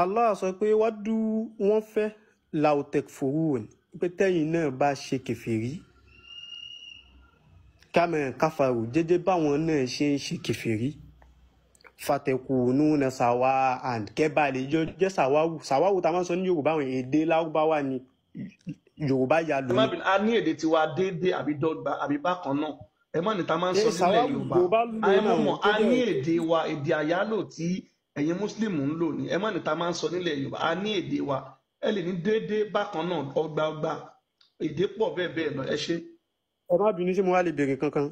Allah sọ pé wadu wọ́n fẹ́ lautek furun pé tẹ́yìn náà bá ṣe kèfèrí kama kafaru jẹ́jẹ́ báwọn náà ṣe ń ṣe kèfèrí fatekununa sawa'an kẹ́bà lè jẹ́ sàwáwù sàwáwù tá a máa ń sọ ní Yorùbá àwọn èdè Lárúbáwá ni Yorùbá ya lò ní. a ní èdè tiwa déédéé àbí dọ́gba àbí bákan náà ẹ má ní ta máa ń sọ nílẹ̀ Yorùbá a ní èdè wa èdè àyálò tí ẹ̀yin Muslim ń lò ní ẹ má ní ta máa ń sọ nílẹ̀ Yorùbá a ní èdè wa ẹ lè ní déédéé bákan náà ọgbà èdè pọ̀ bẹ́ẹ̀ bẹ́ẹ̀ lọ ẹ ṣe. ẹ má bínú sí mo wá lè béèrè kankan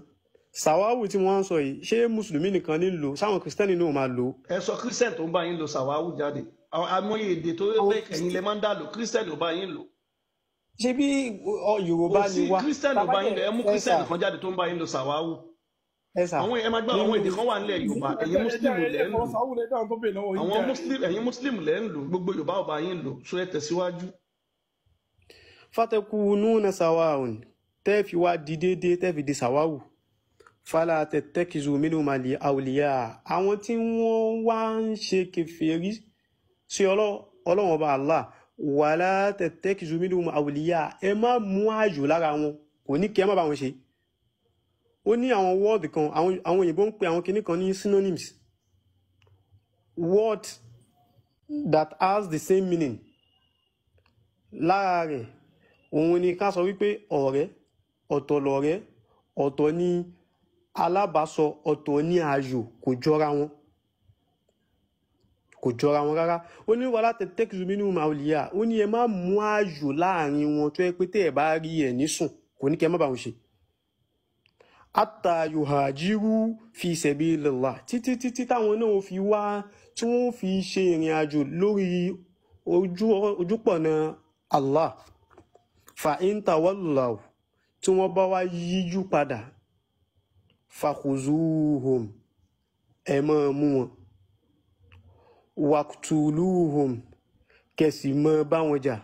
sàwáwù tí wọ́n ń sọ yìí ṣé mùsùlùmí nìkan ní lò sáwọn kìrìsìtẹ́nì náà máa lò. ẹ sọ kírísítẹ́nì tó ń bá yín lo sàwáwù jáde àmọye èdè tó rẹ ẹ̀yin lẹ máa ń dà lò kírísítẹ́nì ò bá yín lò. ṣé bí Yorùbá ni wá kò sí kírísítẹ́nì ò bá yín lò ẹ mú kírísítẹ́nì kan jáde tó ń bá yín lo sàwáwù. àwọn ẹ máa gbọ́ àwọn èdè kan wà nílẹ̀ Yorùbá ẹ̀yin mùsùlùmí lẹ ń lò ẹ̀yin mùsùlùmí lẹ ń lò gbogbo Yorùbá ò bá yín lò so ẹ tẹ̀síwájú. fatakununa sawa'un tẹ́ fi wá di déédéé tẹ́ fi di sàwáwù fala tẹ̀tẹ́kìzù minhum awliya àwọn tí wọ́n wá ń ṣe kèfèrí sí Ọlọ́run ọba Allah wala tẹ̀tẹ́kìzù minhum awliya ẹ má mú ààyò lára wọn kò ní kí ẹ má bá wọn ṣe. ó ní àwọn wọ́ọ̀dù kan àwọn òyìnbó ń pe àwọn kinní kan ní synonyms word that has the same meaning lára rẹ̀ òun ni ká sọ wípé ọ̀rẹ́ ọ̀tọ̀ lọ̀rẹ́ ọ̀tọ̀ ní alábàásọ ọ̀tọ̀ ní ààyò kò jọra wọn rárá ó ní wàhálà tẹ̀tẹ́kìzù minhum awliya ó ní ẹ má mú ààyò láàrin wọn tó yẹ pé tẹ́ ẹ bá rí ẹ nísùn kò ní kí ẹ má bá wọn ṣe. hatta yuhajiru fi sabilillah títí táwọn náà fi wá tí wọ́n fi ṣe ìrìn àjò lórí ojúpọ̀nà Allah fa in tawallaw tí wọ́n bá wá yíjú padà fakhuzuhum ẹ máa mú wọn waqtuluhum kẹsì mọ́ bá wọn jà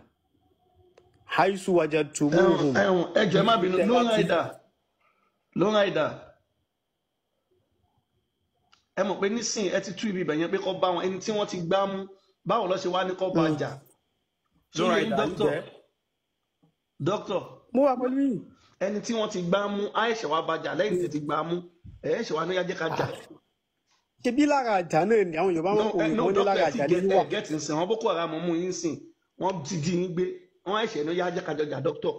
haisu wajadtumuhum. ẹjọ má bínú ló ń ráìdà ẹ mọ̀ pé nísìnyí ẹ ti tú ibi ìbẹ̀yẹn pé kọ́ bá wọn ẹni tí wọ́n ti gbá mú báwo ló ṣe wá ní kọ́ bá jà. dókítà mo wà pẹ̀lú yìí. ẹni tí wọ́n ti gbá mú àìṣẹ̀ wá bá jà lẹ́yìn tí ti gbá mú ẹ̀ẹ́ṣẹ̀ wá ní yájẹ́ ká jà. ṣebí lára àjà náà ni àwọn Yorùbá máa ń kọ̀wé wọn ní lára àjà ní wà. gẹ́tì ń sìn wọn Boko Haram mú yín sìn wọ́n ti jí yín gbé wọ́n àìṣẹ̀ ní yájẹ́ ká jọjà dókítà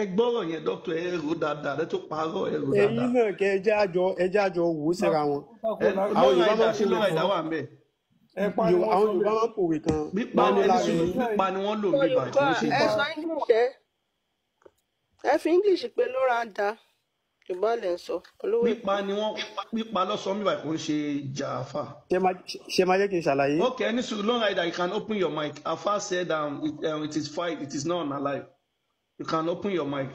ẹ gbọ́rọ̀ yẹn dókítà ẹ rò dáadáa ẹ tó parọ́ ẹ rò dáadáa. ẹ̀yin náà kẹ ẹjẹ́ àjọ wò ó síra wọn. àwọn Yorùbá máa ń kówé kan àwọn Yorùbá máa ń kówé kan. pípa ni wọ́n lò ní ìbàdàn kò ṣe ẹ sọ English ẹ fi English pé ló ra da Yorùbá lẹ ń sọ. pípa lọ́sọ̀ mi báyìí kò ń ṣe jàáfà. ṣe máa jẹ́ kí n ṣàlàyé. okay any so long rider you can open your mic Afa said it is fine it is not alive. You can open your mic.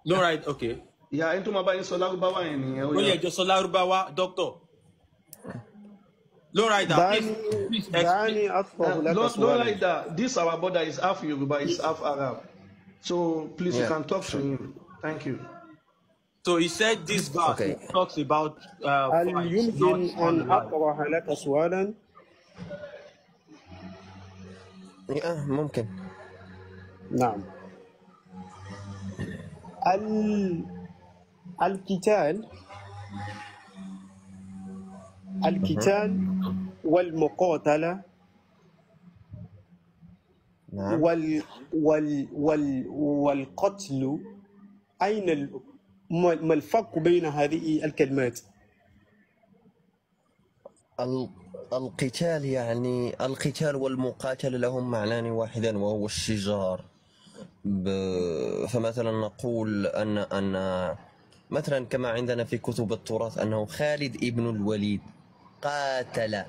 No right, okay. Yeah, ẹni tó máa bá yín sọ Lárúbáwá yẹn nìyẹn. Ó yẹ jọ sọ Lárúbáwá, doctor. Low rider, please low rider, this our brother is half Yoruba, is half Arab. So please you can talk to him. Thank you. So he said this verse talks about يمكن أن أطرح لك سؤالا؟ ممكن. نعم. القتال والمقاتلة والقتل أين ما الفرق بين هذه الكلمات؟ القتال يعني القتال والمقاتلة لهم معنان واحدا وهو الشجار. فمثلا نقول أن مثلا كما عندنا في كتب التراث أنه خالد ابن الوليد قاتل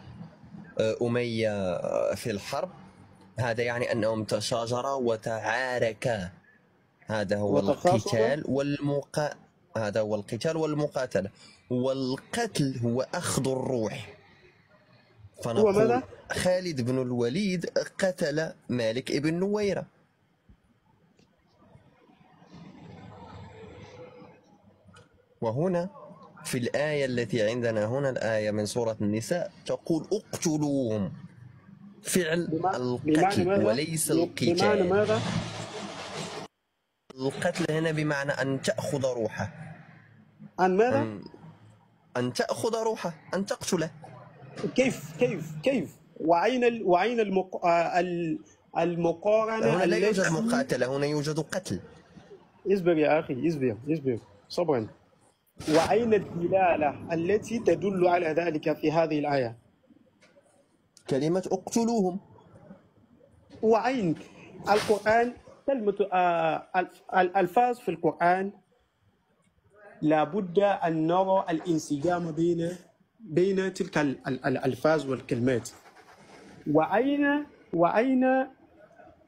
أمية في الحرب، هذا يعني أنهم تشاجرا وتعاركا. هذا هو القتال هذا هو القتال والمقاتلة. والقتل هو أخذ الروح، فنقول خالد بن الوليد قتل مالك ابن نويرة. وهنا في الآية التي عندنا هنا، الآية من سورة النساء تقول اقتلوهم، فعل القتل وليس القتال. بمعنى ماذا؟ القتل هنا بمعنى أن تأخذ روحه. عن ماذا؟ أن تأخذ روحه، أن تقتله. كيف وأين المقارنة؟ هنا لا يوجد مقاتلة، هنا يوجد قتل. اصبر يا أخي، اصبر صبرا. وأين الدلالة التي تدل على ذلك في هذه الآية؟ كلمة اقتلوهم. وأين القرآن كلمة الألفاظ في القرآن لابد أن نرى الانسجام بين تلك الألفاظ والكلمات. وأين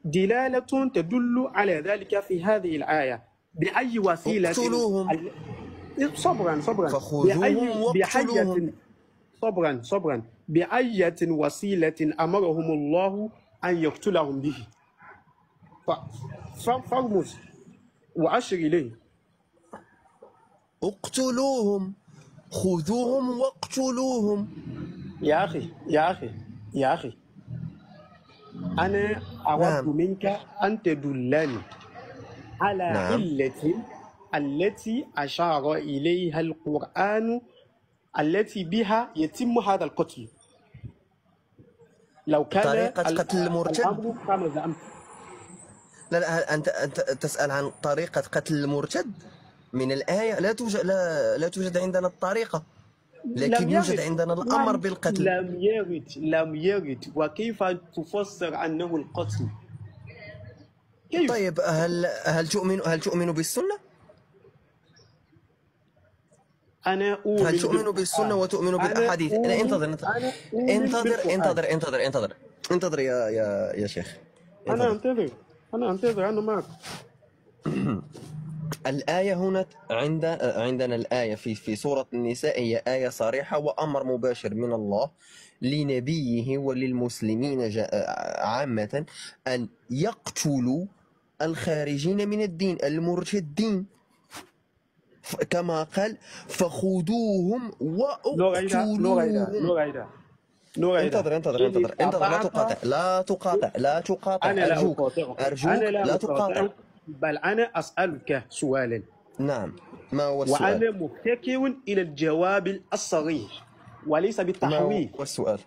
دلالة تدل على ذلك في هذه الآية؟ بأي وسيلة؟ اقتلوهم. صبرا صبرا بأية وسيلة أمرهم الله أن يقتلهم به؟ فرمز وأشر إليه. اقتلوهم، خذوهم واقتلوهم. يا أخي أنا أود منك أن تدلني على علة التي أشار إليها القرآن التي بها يتم هذا القتل. لو كان طريقة قتل المرتد كما زعمت. لا أنت تسأل عن طريقة قتل المرتد من الآية. لا توجد عندنا الطريقة، لكن يوجد عندنا الأمر بالقتل. لم يرد. وكيف تفسر أنه القتل؟ كيف؟ طيب هل تؤمن بالسنة؟ هل تؤمن بالسنة وتؤمن بالأحاديث؟ انتظر يا شيخ. أنا أنتظر أنا معك. الآية هنا عندنا الآية في سورة النساء هي آية صريحة وأمر مباشر من الله لنبيه وللمسلمين عامة أن يقتلوا الخارجين من الدين، المرتدين، كما قال فخذوهم واقتلوهم. انتظر لا تقاطع أرجوك لا تقاطع. بل أنا أسألك سؤالا. نعم، ما هو السؤال؟ وأنا متكئ إلى الجواب الصريح وليس بالتحويل. ما هو السؤال؟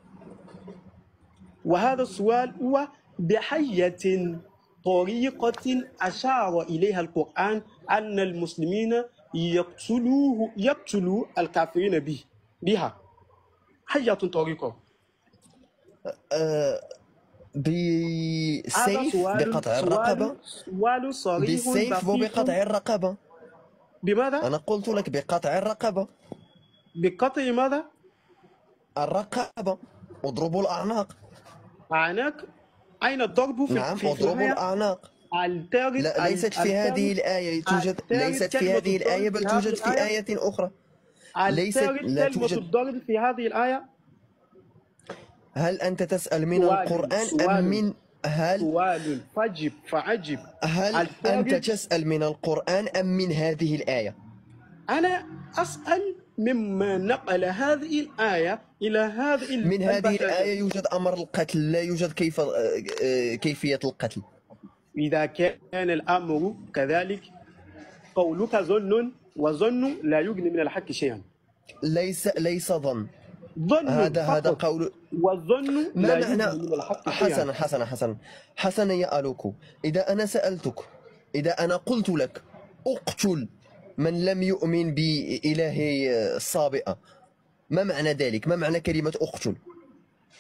وهذا السؤال هو بحية طريقة أشار إليها القرآن أن المسلمين يقتلوا الكافرين بها. حية طريقة بسيف بقطع الرقبة. سؤال صريح بالسيف وبقطع الرقبة. بماذا؟ أنا قلت لك بقطع الرقبة. بقطع ماذا؟ الرقبة. اضربوا الأعناق. أعناق؟ أين الضرب في؟ نعم، اضربوا الأعناق. لا، ليست في هذه الآية توجد. ليست في هذه الآية بل توجد في آية أخرى. لا توجد الضرب في هذه الآية. هل أنت تسأل من القرآن أم من سؤال فعجب. هل أنت تسأل من القرآن أم من هذه الآية؟ أنا أسأل مما نقل هذه الآية إلى هذه من هذه الآية يوجد أمر القتل، لا يوجد كيفية القتل. إذا كان الأمر كذلك قولك ظن، وظن لا يغني من الحق شيئا. ليس ظن. هذا قول. والظن لا يغني من الحق شيئا. حسنا يا ألوكو، إذا أنا سألتك، إذا أنا قلت لك اقتل من لم يؤمن بإلهي الصابئة، ما معنى ذلك؟ ما معنى كلمة اقتل؟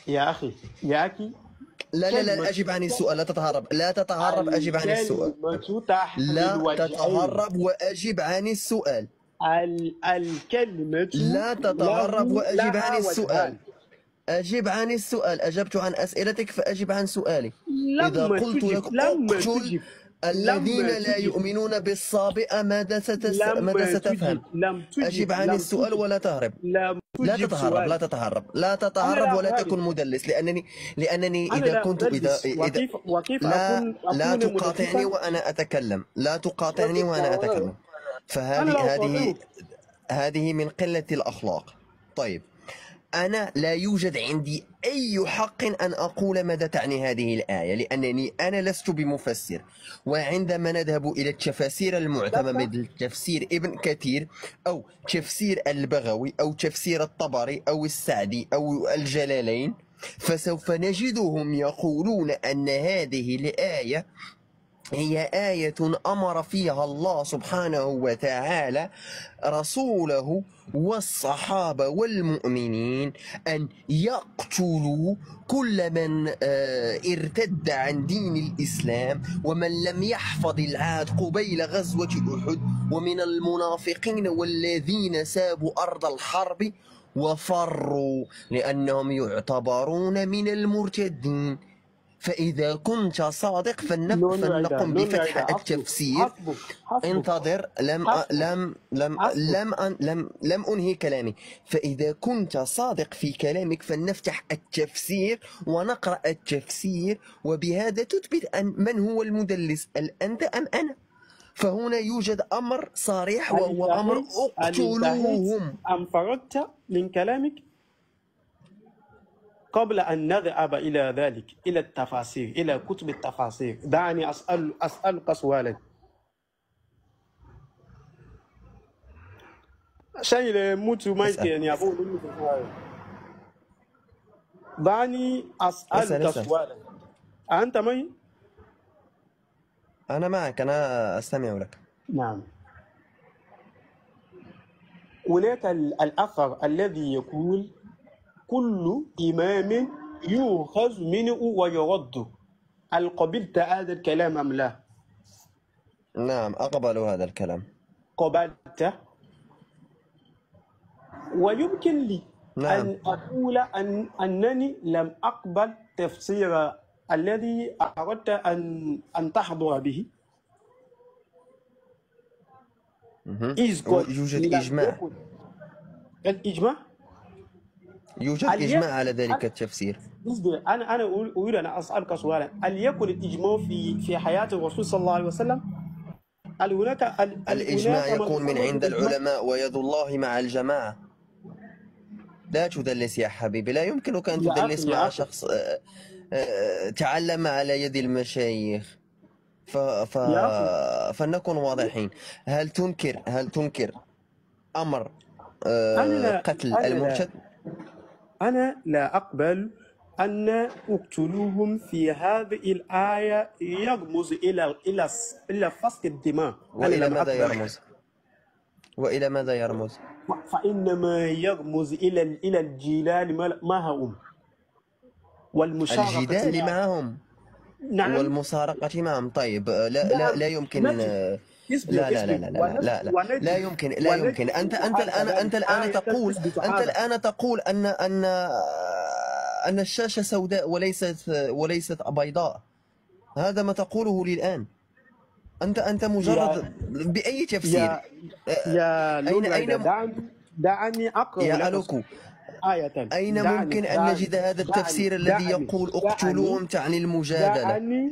يا أخي لا أجب عن السؤال. لا تتهرب أجب عن السؤال. لا تتهرب وأجب عن السؤال. الكلمة لا تتهرب وأجب عن السؤال. أجب عن السؤال. أجبت عن أسئلتك فأجب عن سؤالي. إذا قلت لك اقتل الذين لا يؤمنون بالصابئة ماذا ستفهم؟ أجب عن السؤال ولا تهرب. لا تتهرب ولا تكن مدلس، لأنني إذا كنت لا تقاطعني وأنا أتكلم. فهذه هذه من قلة الأخلاق. طيب، أنا لا يوجد عندي أي حق أن أقول ماذا تعني هذه الآية، لأنني أنا لست بمفسر. وعندما نذهب إلى التفاسير المعتمدة مثل تفسير ابن كثير أو تفسير البغوي أو تفسير الطبري أو السعدي أو الجلالين، فسوف نجدهم يقولون أن هذه الآية هي آية أمر فيها الله سبحانه وتعالى رسوله والصحابة والمؤمنين أن يقتلوا كل من ارتد عن دين الإسلام ومن لم يحفظ العهد قبيل غزوة أحد، ومن المنافقين والذين سابوا أرض الحرب وفروا لأنهم يعتبرون من المرتدين. فإذا كنت صادق فلنقم بفتح التفسير. انتظر، لم أنهي كلامي. فإذا كنت صادق في كلامك فلنفتح التفسير ونقرأ التفسير، وبهذا تثبت أن من هو المدلس، أنت أم أنا. فهنا يوجد أمر صريح وهو أمر اقتلوهم. أم فرغت من كلامك؟ قبل أن نذهب إلى ذلك، إلى التفاسير، إلى كتب التفاسير، دعني أسألك سؤالا. شيء موتو مايك يعني أقول دعني أسألك سؤالا. أنت معي؟ أنا معك، أنا أستمع لك. نعم. هناك الأثر الذي يقول كل إمام يؤخذ منه ويرد. هل قبلت هذا الكلام أم لا؟ نعم، أقبل هذا الكلام. قبلت. ويمكن لي نعم. أن أقول أنني لم أقبل تفسير الذي أردت أن تحضر به. يوجد إجماع. الإجماع؟ يوجد إجماع على ذلك التفسير. أنا أريد أن أسألك سؤالا. هل يكون الإجماع في حياة الرسول صلى الله عليه وسلم؟ هل هناك الإجماع يكون من عند العلماء ويد الله مع الجماعة. لا تدلس يا حبيبي، لا يمكنك أن تدلس مع شخص تعلم على يد المشايخ. فلنكن واضحين. هل تنكر أمر قتل المرتد؟ أنا لا أقبل أن أقتلوهم في هذه الآية يرمز إلى فسك الدماء. وإلى ماذا يرمز؟ وإلى ماذا يرمز؟ فإنما يرمز إلى الجدال معهم والمشاركة. الجدال معهم. نعم. والمسارقة معهم. طيب، لا يمكن. لا يمكن. أنت الآن تقول أن الشاشة سوداء وليست بيضاء. هذا ما تقوله لي الآن. أنت مجرد بأي تفسير. دعني أقرأ يا ألوكو. أين ممكن أن نجد هذا التفسير الذي يقول اقتلوهم تعني المجادلة؟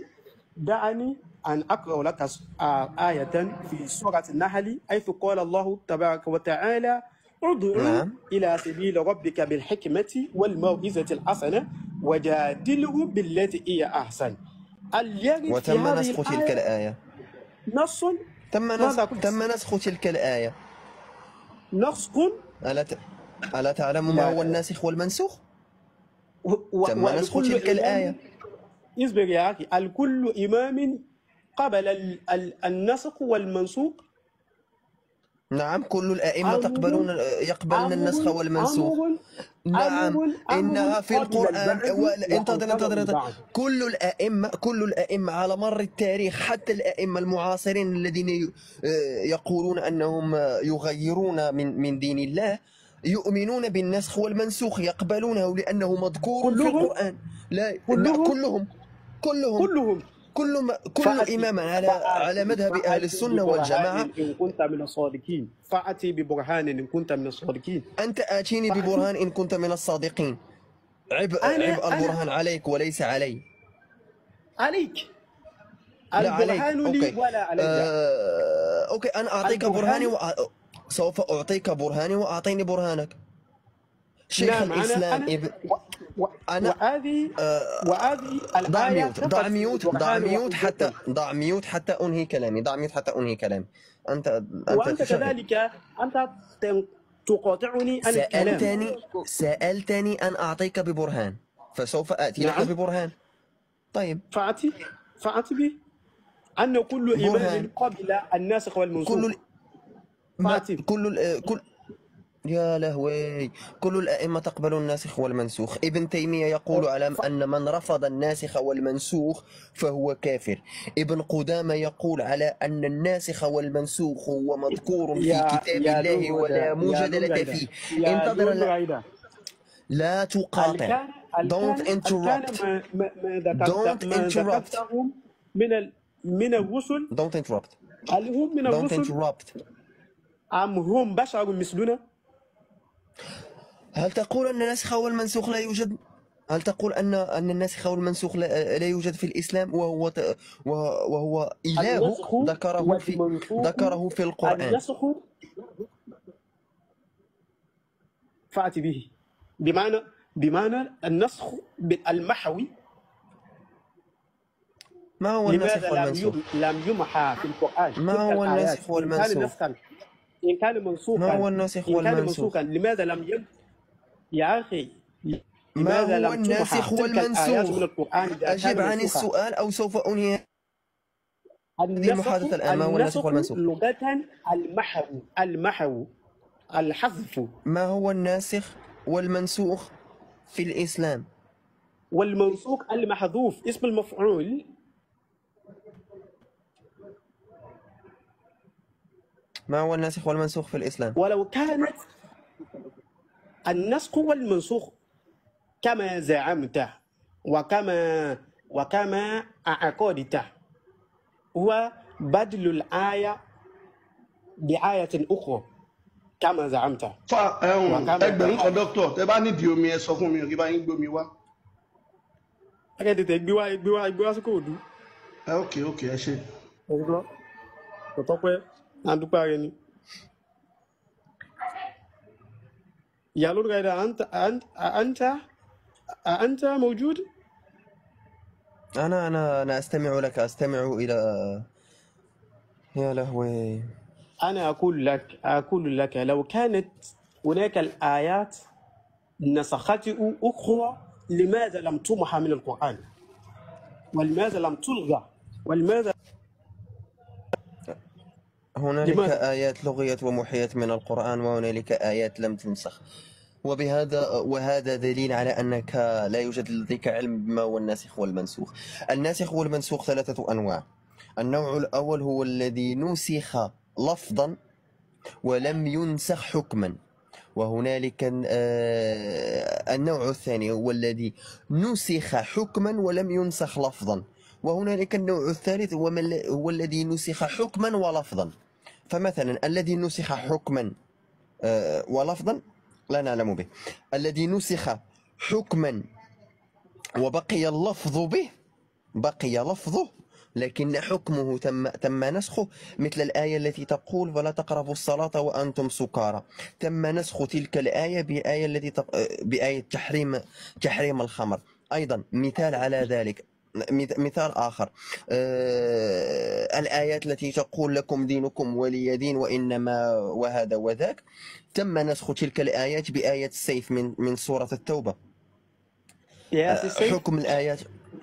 دعني أن أقرأ لك آية في سورة النحل، حيث قال الله تبارك وتعالى: ادع إلى سبيل ربك بالحكمة والموعظة الحسنة وجادله بالتي هي أحسن. وتم نسخ تلك الآية. نص. تم نسخ تلك الآية. نسخ. ألا تعلم ما هو الناسخ والمنسوخ؟ تم نسخ تلك الآية. اصبر يا أخي. الكل إمام قبل النسخ والمنسوخ؟ نعم، كل الأئمة يقبلون النسخ والمنسوخ. نعم، إنها في القرآن. انتظر. كل الأئمة على مر التاريخ، حتى الأئمة المعاصرين الذين يقولون أنهم يغيرون من دين الله، يؤمنون بالنسخ والمنسوخ، يقبلونه لأنه مذكور في القرآن. كل إمام على مذهب أهل السنة والجماعة. إن كنت من الصادقين فأتي ببرهان إن كنت من الصادقين. أنت آتيني ببرهان إن كنت من الصادقين. عبء البرهان عليك وليس علي. عليك. البرهان لي ولا علي. أوكي، أنا أعطيك برهاني سوف أعطيك برهاني وأعطيني برهانك. شيخ نعم الإسلام أنا وهذه الآية ضع ميوت حتى أنهي كلامي. وأنت كذلك أنت تقاطعني عن الكلام. سألتني أن أعطيك ببرهان، فسوف آتي لك ببرهان. طيب فأتي به أن كل إمام قبل الناسخ والمنسوخ. يا لهوي، كل الأئمة تقبل الناسخ والمنسوخ. ابن تيمية يقول على أن من رفض الناسخ والمنسوخ فهو كافر. ابن قدامة يقول على أن الناسخ والمنسوخ هو مذكور في كتاب الله ولا مجادلة فيه. انتظر، لا تقاطع. Don't interrupt. من الرسل. Don't interrupt. هل هم من الرسل أم هم بشر مثلنا؟ هل تقول أن الناسخ والمنسوخ لا يوجد؟ هل تقول أن الناسخ والمنسوخ لا يوجد في الإسلام وهو إله ذكره في القرآن؟ النسخ فأتي به بمعنى النسخ المحوي. ما هو الناسخ والمنسوخ؟ لم يمحى في القرآن. ما هو الناسخ والمنسوخ؟ إن كان منسوخا، ما هو الناسخ والمنسوخ؟ لماذا لم يا أخي ما هو الناسخ والمنسوخ؟ أجب عن السؤال أو سوف أنهي هذه المحادثة الآن. ما هو الناسخ والمنسوخ؟ لغة المحو الحذف. ما هو الناسخ والمنسوخ في الإسلام؟ والمنسوخ المحذوف اسم المفعول. ما هو الناسخ والمنسوخ في الإسلام؟ ولو كانت النسخ والمنسوخ كما زعمت وكما أعقدت هو بدل الآية بآية أخرى كما زعمت. ẹgbẹ̀rún kan dókítà tẹ bá nídìí omi ẹ sọ fún mi kí bá yín gbómi wá. akẹ́tẹ̀tẹ̀ gbé wá sí Kòròdú. ok ẹ ṣe. ọ̀gbọ́n kò tọ́pẹ́ àdúpẹ́ rẹ ni. يا لون غير أنت موجود؟ أنا أستمع لك، أستمع إلى يا لهوي. أنا أقول لك لو كانت هناك الآيات نسخته أخرى لماذا لم تمحى من القرآن؟ ولماذا لم تلغى؟ ولماذا هنالك آيات لغيت ومحيت من القرآن وهنالك آيات لم تنسخ، وهذا دليل على أنك لا يوجد لديك علم بما هو الناسخ والمنسوخ. الناسخ والمنسوخ ثلاثة أنواع. النوع الأول هو الذي نسخ لفظا ولم ينسخ حكما، وهنالك النوع الثاني هو الذي نسخ حكما ولم ينسخ لفظا، وهنالك النوع الثالث هو الذي نسخ حكما ولفظا. فمثلا الذي نسخ حكما ولفظا لا نعلم به. الذي نسخ حكما وبقي اللفظ به، بقي لفظه لكن حكمه تم نسخه، مثل الآية التي تقول ولا تقربوا الصلاة وأنتم سكارى. تم نسخ تلك الآية بآية تحريم الخمر. أيضا مثال على ذلك، مثال آخر، الآيات التي تقول لكم دينكم ولي دين وإنما وهذا وذاك، تم نسخ تلك الآيات بآية السيف من سورة التوبة. حكم الآيات،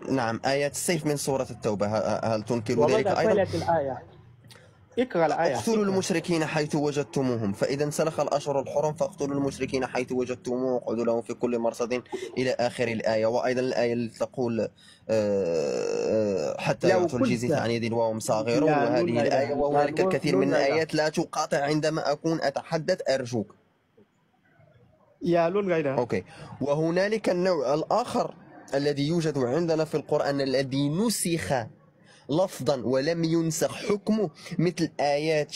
نعم، آيات السيف من سورة التوبة. هل تنكر ذلك أيضا؟ الآية؟ اقرأ الآية. اقتلوا المشركين حيث وجدتموهم فإذا انسلخ الأشهر الحرم فاقتلوا المشركين حيث وجدتموهم واقعدوا لهم في كل مرصد إلى آخر الآية. وأيضا الآية التي تقول حتى يعطوا الجزية عن يد وهم صاغرون، وهذه الآية وهنالك الكثير من الآيات. لا تقاطع عندما أكون أتحدث أرجوك. يا لون غيره. أوكي. وهنالك النوع الآخر الذي يوجد عندنا في القرآن الذي نسخ لفظا ولم ينسخ حكمه، مثل آيات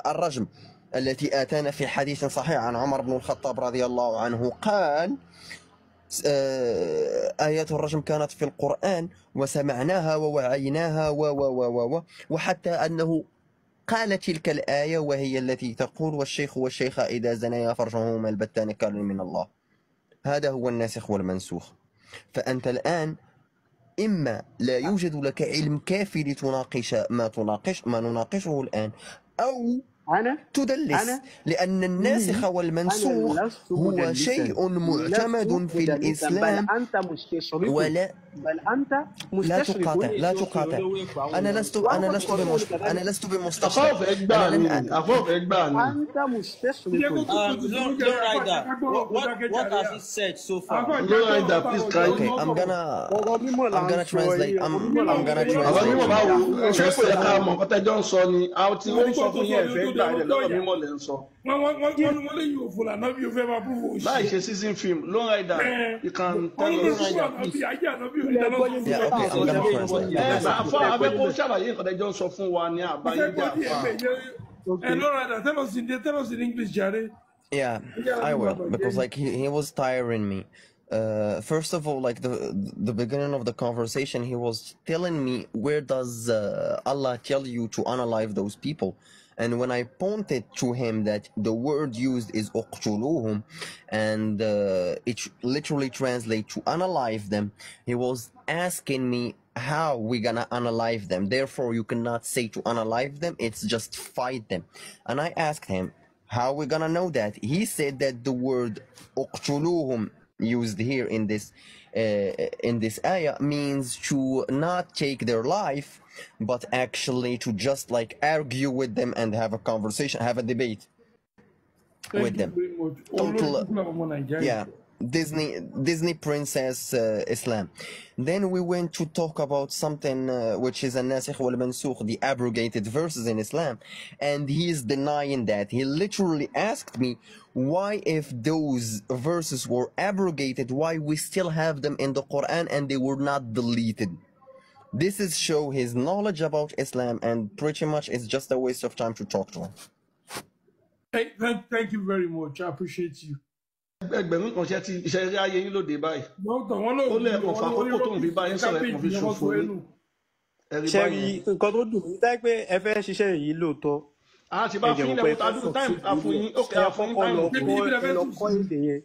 الرجم التي آتانا في حديث صحيح عن عمر بن الخطاب رضي الله عنه قال آيات الرجم كانت في القرآن وسمعناها ووعيناها وحتى أنه قال تلك الآية وهي التي تقول والشيخ والشيخة إذا زنيا فرجهما البتان كان من الله. هذا هو الناسخ والمنسوخ. فأنت الآن إما لا يوجد لك علم كافي لتناقش ما نناقشه الآن، أو تدلس، لأن الناسخ والمنسوخ هو شيء معتمد في الإسلام. ولا بل أنت مستشرق. لا تقاطع. أنا لست بمستشرق. أنت مستشرق. What has he said so far? Okay, I'm gonna translate. Láì ṣe season film, Low Rider, you can tell us. I'm gonna translate. Tell us in English, Jerry. Yeah, I will, because like he was tiring me. First of all, like the beginning of the conversation, he was telling me, where does Allah tell you to unalive those people? And when I pointed to him that the word used is uqtuluhum, and it literally translates to unalive them, he was asking me how we gonna unalive them. Therefore, you cannot say to unalive them, it's just fight them. And I asked him, how we gonna know that? He said that the word uqtuluhum used here in this ayah means to not take their life, but actually to just like argue with them and have a conversation, have a debate with them. Total, yeah, Disney Princess Islam. Then we went to talk about something which is a nasikh wal mansukh, the abrogated verses in Islam, and he is denying that. He literally asked me, why if those verses were abrogated, why we still have them in the Quran and they were not deleted? This is show his knowledge about Islam, and pretty much it's just a waste of time to talk to him. Hey, thank you very much. I appreciate you. Ẹgbẹ̀rún kan ṣe ti iṣẹ́ ayé yín lóde báyìí. Ó lẹ́ẹ̀kan fà kókó tó ń fi báyìí sọ̀rọ̀ ẹ̀kan fi ṣòfò ní. Ṣẹ́rí nǹkan tó dùn mí dáì pé ẹ fẹ́ ṣiṣẹ́ yìí lóòótọ́. A ti bá fún ilẹ̀ wọ́n adúlù táìmù àfúnyín ó kẹ́ àfúnyín táìmù. Ẹ lọ kọ́ èdè yẹn.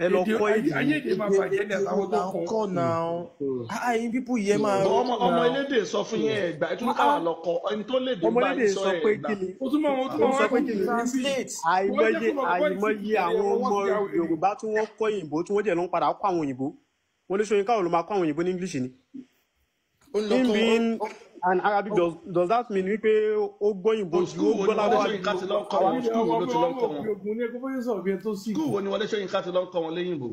Ẹ lọ kọ́ èdè yẹn. Ayé èdè máa bàjẹ́ ní àtàwọn tó kọ́ náà. Ayin people yẹn máa. Ọmọ elédè sọ fún yẹn ẹgbà ẹ tún káwà lọkọ ẹni tó lédè bá yín sọ ẹgbà. Ó tún máa wá kó translate. Àìmọye àwọn ọmọ Yorùbá tí wọ́n kọ́ òyìnbó tí wọ́n jẹ́ ló ń padà kọ́ àwọn òyìnbó. Wọ́n ní Ṣóyínká ló máa kọ́ àwọn òyìnbó ní English ni. Him being an Arabic does that mean wípé ó gbọ́ òyìnbó ju ó gbọ́ lábọ́ Skúù wo ni wọlé Ṣóyínká ti lọ ń kọ́ wọn léyìnbó?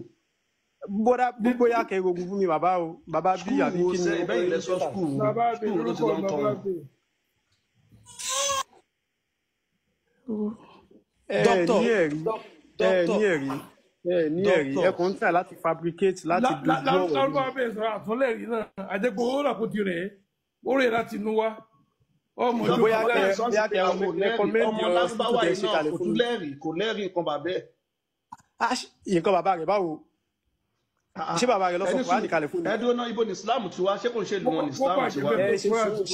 Gbogbo yà kẹ́ ogun fún mi bàbá o, bàbá bí àbí kí ni. Ìbẹ́yìn lẹ sọ skúù ló ti lọ ń kọ́ wọn. Ní ẹ̀rí ẹkùn ń tà láti fabricate láti dúdú ọ̀rọ̀. Lárúbá bẹ́ẹ̀ sọ àtúnlẹ̀ rí náà, àjẹpọ̀ ó rà kó ti rẹ̀ ó rẹ̀ láti inú wá. Ọmọ bóyá kẹ́ ọmọ lárúbáwá yìí náà kò tún lẹ́rìí kò lẹ́rìí nǹkan bàbẹ́. Nǹkan bàbá rẹ̀ báwo? Ṣé bàbá rẹ̀ lọ́sọ̀ Kùránì kalẹ̀ fún mi? Ẹ dúró náà, ibo ni Islam ti wá? Ṣé kò ń ṣe ìlú wọn ni Islam ti wá?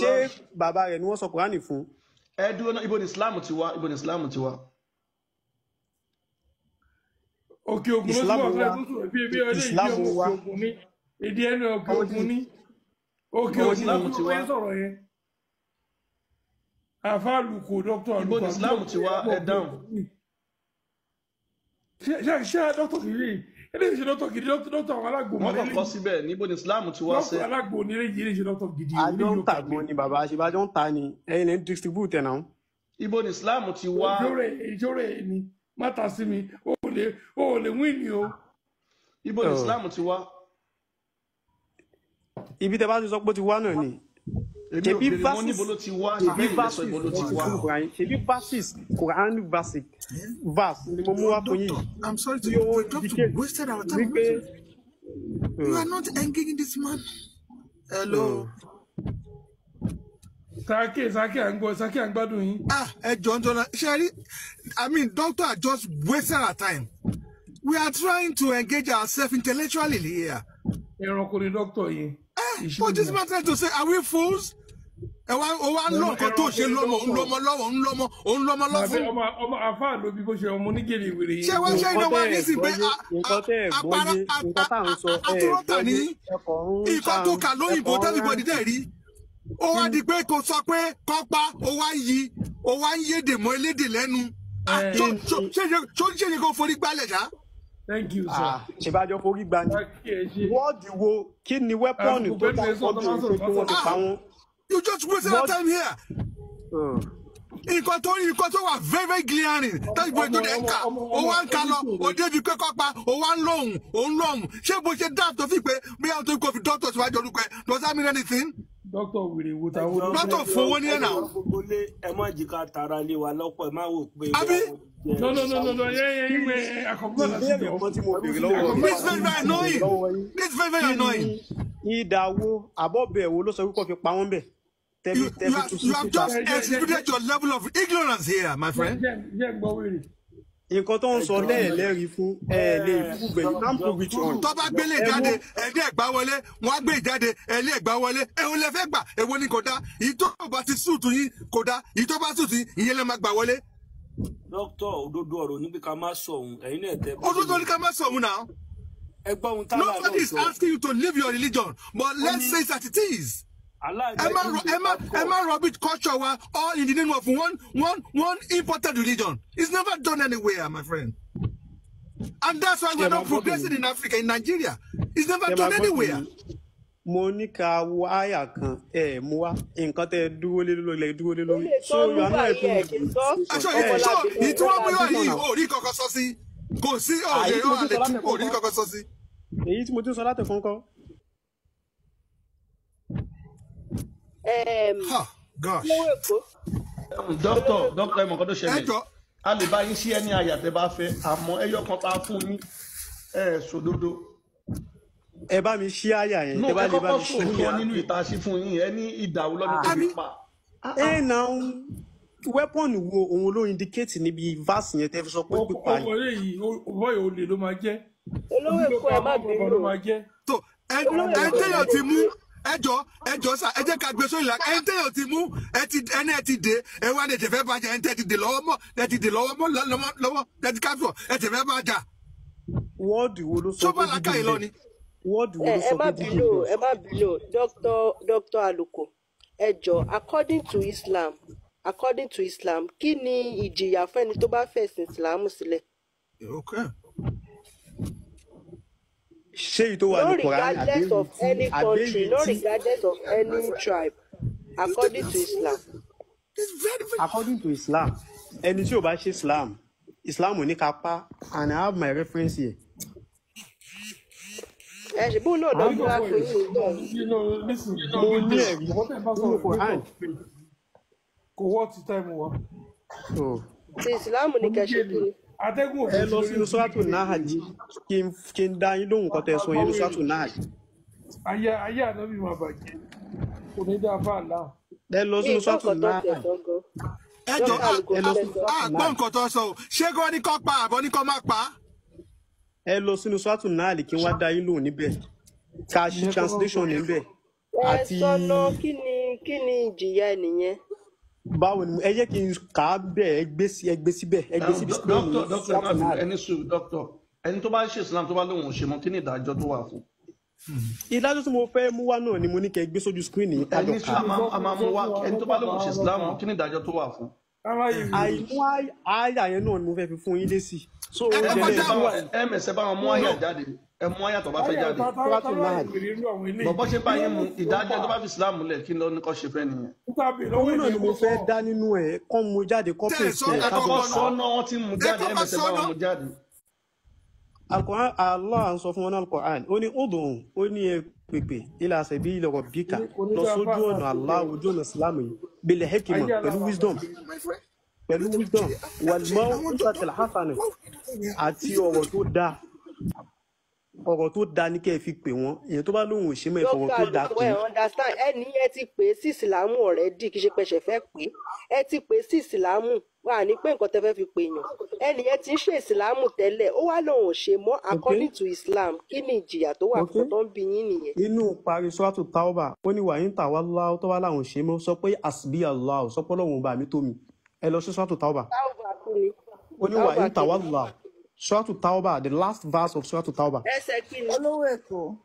Ṣé bàbá rẹ̀ ni wọ́n sọ Kùránì fún? Ẹ dúró náà, ibo ni Islam ti wá? Ibo ni Islam ti wá? Òkè Ògùn ló túbọ̀ fẹ́ tó sọ̀rọ̀ bí ebi ọdẹ ìdí ọmọ Òkè Ògùn ní ìdí ẹni Òkè Ògùn ní Òkè Ògùn ló túbọ̀ fẹ́ sọ̀rọ̀ yẹn. Àfáàlùkò dókítà àlùkò. Ibo ni Islam ti wá? Ẹ dáhùn. Ṣé dókítà kìí eléyìí ṣe dókítà gidi, dókítà àwọn alágbò mọ́ lẹ́yìn. Wọ́n kọ́ síbẹ̀ níbo ni Islam ti wá sẹ́. Dókítà alágbò ní eléyìí ṣe dókítà gidi. Àjọ ń tà gan ni bàbá àṣebájọ́ ń ta ni ẹ̀yin lè ń distribute náà. Ibo ni Islam ti wá? Ìjọ́rẹ̀ ni má ta sí mi, ó lè win ni o. Ibo ni Islam ti wá? Ibi tẹ́ bá ti sọ pé ó ti wá náà ni. Ṣebí verses Quran verse ni mo mú wá fún yín. I'm sorry to you, wasted our time. You are not engaging this man. Hello. Sake à ń gbádùn yín. John, Sherry, I mean, doctor just wasted our time. We are trying to engage ourselves intellectually here. Ẹranko ni doctor yìí. But this man trying to say, are we fools? ẹ wá ó wá ń lọ nǹkan tó ṣe lọ́mọ òun lọ́mọ lọ́wọ́ òun lọ́mọ lọ́fún. ọmọ àfáà ló bí bó ṣe ọmọ onígèrè wèrè yìí. ṣé wọ́n ṣe iná wá ní sí pé àtúrọ̀tà ní nǹkan tó kà lóyìnbó tẹ́lifọ̀dì dẹ̀ rí ó wá di pé kò sọ pé kọ́pá ó wá ń yédè mọ́ elédè lẹ́nu ṣé ṣe kò forí gbálẹ̀ ṣá. Thank you, sir. ṣèbájọ forí gbá ni wọ́ọ̀dì wo kí ni wẹ́pọ̀nù tó dá ọdún ìpè kí wọ́n ti pa wọ́n. You just wasted our time here. Nǹkan tó wà very very glaring that's why tó dẹ̀ ń kà ó wá ń kà lọ ó débi pé kọ́pa ó wá ń lóhùn ṣé bó ṣe dáàbò tó fi pé bí àwọn tó kò fi dọ́tọ̀ síwájú orúkọ ẹ̀ does that mean anything? Dókítà wèrè wo táwọn. Dókítà fowó ní ẹ̀ náà. Ẹ má jí ká tara lé wa lọ́pọ̀ ẹ má wò pé. No, This is very annoying. This is very annoying. Ìdáwó àbọ̀bẹ̀ wo ló sọ wípé fi pa wọ́n bẹ̀. You have just exhibited your level of ignorance here, my friend. Nǹkan tó ń sọ lẹ́ẹ̀lẹ́rìí fún lè prove it, you can't prove it wrong. Tó bá gbélé jáde ẹ̀dẹ́ ẹ̀gbá wọlé wọ́n á gbé ìjáde ẹ̀lẹ́ ẹ̀gbá wọlé ẹ̀hún lẹ fẹ́ gbà èwo ni kò dá èyí tó bá ti sùtù yín kò dá èyí tó bá sùtù yín ìyẹn lè máa gbà wọlé. Dókítà òdodo ọ̀rọ̀ níbi ká má sọ òun ẹ̀yin náà tẹ́. Òdodo ní ká má sọ òun náà. Nobody is asking you to leave your religion, but let's say that it is. Emma Robert culture wa all in the name of one important religion. It's never done anywhere, my friend. And that's why we're not progressing in Africa, in Nigeria. It's never done anywhere. Monica waya kan mo wa nǹkan tẹ́ dúró lé lórí. So you are not helping. So it won't be you ori kankan sọ sí. Kò sí ori kankan sọ sí. Èyí tí mo ti sọ láti kọ́kọ́. Gosh. Doctor, ẹ mọ̀ nǹkan tó ṣẹlẹ̀. A lè bá yín sí ẹni àyà tẹ́ bá fẹ́, àmọ́ ẹyọ kan tá fún yín sòdodo. Ẹ bá mi ṣí àyà yẹn, ẹ bá lè bá mi ṣí àyà. Nínú ìta sí fún yín, ẹni ìdàwó lọ́nà tó fi pa. Now weapon wo òun ló indicate níbi verse yẹn tẹ́ fi sọ pé pípa yìí. Ọ̀rẹ́ yìí, ọ̀rọ̀ olè ló máa jẹ́. Olówó èkó ẹ má bínú. Ló máa jẹ́. Tó ẹ tẹ́yọ̀ ti mú ẹjọ́ sà ẹ jẹ́ ká gbé sórí la ẹ tẹ́yọ̀ ti mú ẹ ti dé ẹ wá lè tẹ̀fẹ́ bàjẹ́ ẹ ti dè lọ́wọ́ mọ́ ẹ ti káfíọ̀ ẹ tẹ̀fẹ́ bàjá. Wọ́ọ̀dù wo ló sọ pé dídì wọ́ọ̀dù wo ló sọ pé dídì ẹ má bínú Dr. Aluko ẹjọ́ according to Islam kí ni ìjìyà fẹ́ni tó bá fẹ̀sìn Islam sílẹ̀. Ṣé èyí tó wà ní Quran regardless of any country, no regardless of any tribe, according to Islam. According to Islam, ẹni tí ò bá ṣe Islam ò ní ká pa, and I have my reference here. Ẹ ṣe bó náà lọ́dún wá pé mo ní ẹ̀rí nínú Quran. Kò wọ́ ti táìmù wa. Ti Islam ní kẹ́ṣẹ́ kiri. Ẹ lọ sínú sọ́tò náà kí n dá yín lóhùn kan tẹ́ sọ yín ní sọ́tò náà. Ayé ànábì máa bàjẹ́, kò ní dá fà láà. Ẹ lọ sínú sọ́tò náà. Ẹ lọ sínú sọ́tò náà. Gbọ́ nǹkan tó sọ o, ṣé kí wọ́n ní kọ́ pa àbọ̀ ní kọ́ má pa? Ẹ lọ sínú sọ́tò náà kí wọ́n dá yín lóhùn níbẹ̀. Ká ṣí translation níbẹ̀. Ẹ sọ́nà kí ni ìjìyà nìyẹn? Báwo ni ẹ jẹ́ kí n kà á bẹ̀ ẹ gbé síbẹ̀. Dókítà ẹni tó bá ṣe Islam tó bá lóun ò ṣe mọ́ kí ni ìdájọ́ tó wà fún. Ìdájọ́ tí mo fẹ́ mú wá náà ni mo ní kẹ́ gbé sójú screen yìí kájọ ká. Ẹni tó bá lóun ṣe Islam kí ni ìdájọ́ tó wà fún. Àìmú àyà yẹn náà ni mo fẹ́ fi fún yín lésì. Ẹ mẹ̀sẹ̀ bá wọn mú àyà jáde. Ẹ mú àyà tó bá fẹ́ jáde. Bọ̀bọ́ ṣe bá yín mu ìdájọ́ tó bá fi Islam múlẹ̀ kí ló ní kọ́ ṣe fẹ́ nìyẹn. Òun náà ni mo fẹ́ dá nínú ẹ̀ kọ́ mu jáde kọ́ pèsè ẹ̀ kábọ̀ sọ́nà wọn ti mú jáde ẹ mẹ̀sẹ̀ bá wọn mú jáde. Al-Qur'an Allah ń sọ fún wọn ní Al-Qur'an ó ní ud'u ó ní ẹ pèpè ila sabili rabbika lọ sójú ọ̀nà Allah ojú ọ̀nà Islam yìí bil hikma pẹ̀lú wisdom wal maw'izatil hasana àti ọ̀rọ̀ tó dáa ọ̀rọ̀ tó da ní kẹ́ ẹ fi pè wọ́n èèyàn tó bá lóun ò ṣe mọ́ ìfọ̀rọ̀ tó da pé. understand ẹni ẹ ti pè é sí ìsìlámù already kì í ṣe pé ṣe fẹ́ pé ẹ ti pè é sí ìsìlámù wà ní pé nǹkan tẹ́ fẹ́ fi pè yàn ẹni ẹ ti ń ṣe ìsìlámù tẹ́lẹ̀ ó wá lóun ò ṣe mọ́ according to Islam kí ni ìjìyà tó wà fún tó ń bí yín nìyẹn. inú parí suratu Tauba ó ní wàyí ń tà wá láwọ tó wá láwọn ṣe mọ́ sọ pé asbi Allah sọ pé Ọlọ́run bá mi tó mi ẹ lọ sí suratu Tauba ó ní wàyí ń tà wá láwọ suratu Tauba the last verse of suratu Tauba. ẹsẹ̀ kí ni olówó èkó.